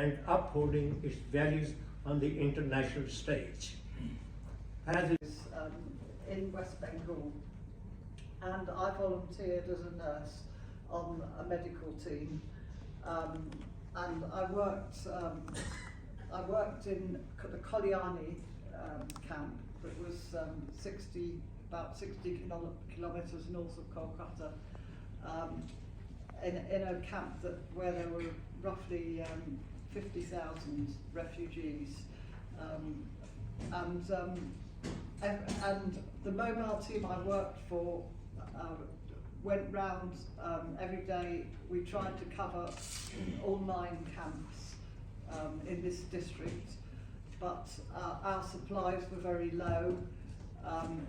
and upholding its values on the international stage. As it in West Bengal, and I volunteered as a nurse on a medical team, and I worked in the Kalyani camp that was about 60 kilometres north of Kolkata, in a camp where there were roughly 50,000 refugees, and the mobile team I worked for went round every day. We tried to cover all 9 camps in this district, but our supplies were very low.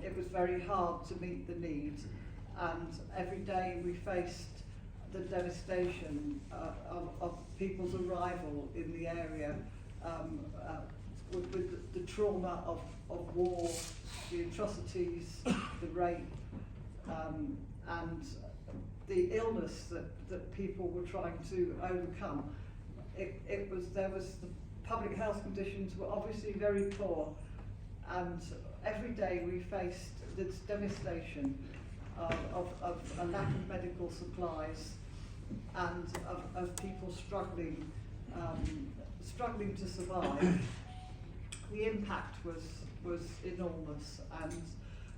It was very hard to meet the needs, and every day we faced the devastation of people's arrival in the area, with the trauma of war, the atrocities, the rape, and the illness that people were trying to overcome. There was the public health conditions were obviously very poor, and every day we faced this devastation of a lack of medical supplies, and of people struggling to survive. The impact was enormous, and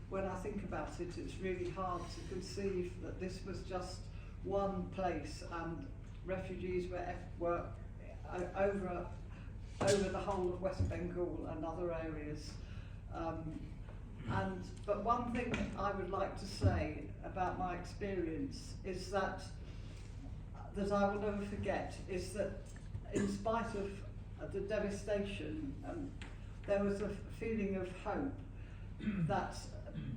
when I think about it, it's really hard to conceive that this was just one place, and refugees were over the whole of West Bengal and other areas. But one thing I would like to say about my experience is that I will never forget, is that in spite of the devastation, there was a feeling of hope that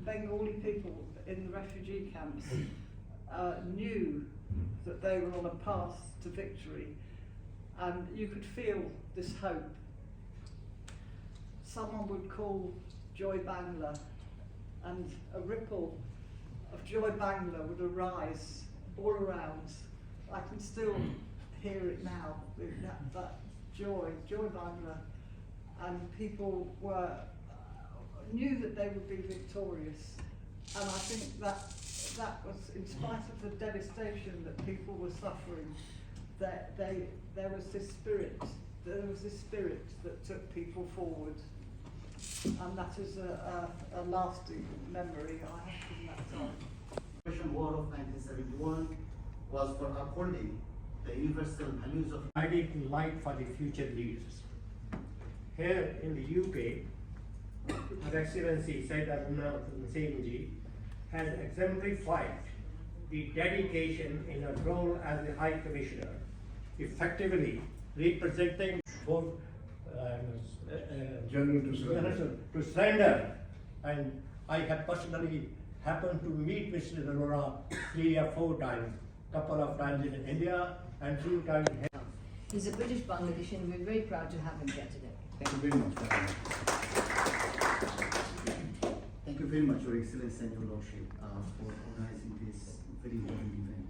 Bengali people in the refugee camps knew that they were on a path to victory, and you could feel this hope. Someone would call Joy Bangla, and a ripple of Joy Bangla would arise all around. I can still hear it now, that Joy Bangla, and people knew that they would be victorious. And I think that was, in spite of the devastation that people were suffering, that there was this spirit that took people forward, and that is a lasting memory I have from that time. The Russian War of 1971 was for upholding the universal values of guiding light for the future leaders. Here in the UK, Her Excellency Syed Gernot Ji has exemplified the dedication in her role as the High Commissioner, effectively representing both General to surrender. And I have personally happened to meet Mr. Arora 3 or 4 times, couple of times in India and 2 times here. He's a British Bangladeshian. We're very proud to have him here today. Thank you very much. Thank you very much, Your Excellency and Your Lordship, for organizing this very important event.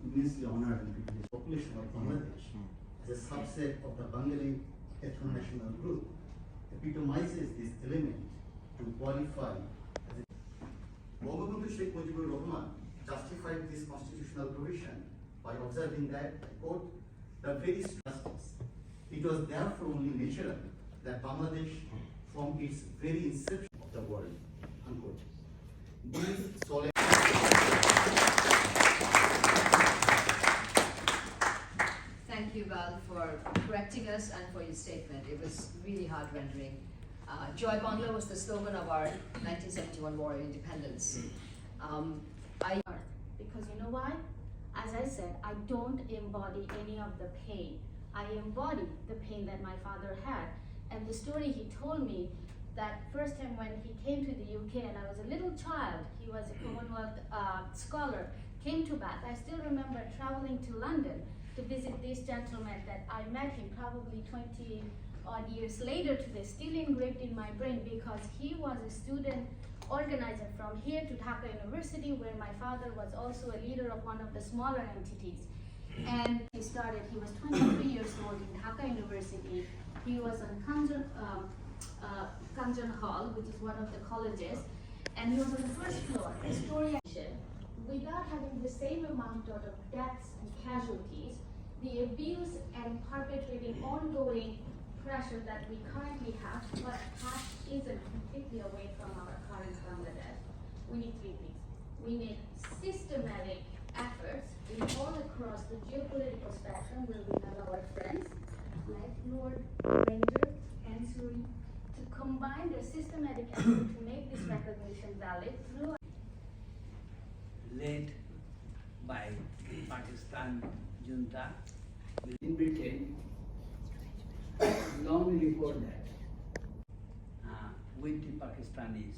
Immensely honored and privileged. The population of Bangladesh, as a subset of the Bengali ethno-national group, epitomizes this element to qualify as a Bangabandhu Sheikh Mujibur Rahman justified this constitutional provision by observing that, I quote, the very justice. It was therefore only natural that Bangladesh, from its very inception of the world, unquote. These solemn Thank you, Val, for correcting us and for your statement. It was really hard rendering. Joy Bangla was the slogan of our 1971 War of Independence. Because you know why? As I said, I don't embody any of the pain. I embody the pain that my father had. And the story he told me, that first time when he came to the UK and I was a little child, he was a Commonwealth scholar, came to Bath. I still remember traveling to London to visit this gentleman that I met him probably 20 odd years later today, still engraved in my brain, because he was a student organizer from here to Dhaka University, where my father was also a leader of one of the smaller entities. And he was 23 years old in Dhaka University. He was on Kanjan Hall, which is one of the colleges, and he was on the first floor, historian. Without having the same amount of deaths and casualties, the abuse and perpetrating ongoing pressure that we currently have, but past isn't completely away from our current Bangladesh. We need three things. We need systematic efforts in all across the geopolitical spectrum where we have our friends like Lord, Ranger, and Suri to combine their systematic effort to make this recognition valid through led by Pakistan junta in Britain long before that with the Pakistanis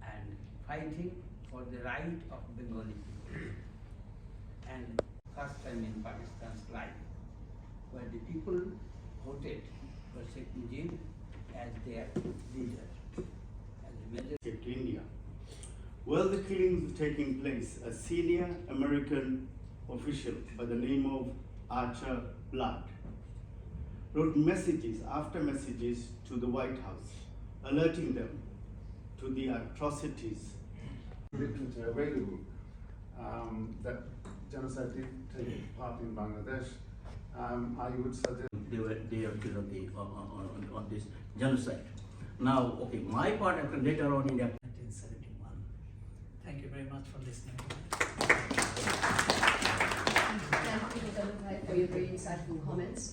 and fighting for the right of Bengali people. And first time in Pakistan's life where the people voted for Sheikh Mujib as their leader, as a major. India. While the killings were taking place, a senior American official by the name of Archer Blood wrote messages after messages to the White House, alerting them to the atrocities. Literature available that genocide did take part in Bangladesh. I would suggest they are killed on this genocide. Now, okay, my part happened later on in 1971. Thank you very much for listening. Thank you, Mr. Bhai, for your very insightful comments.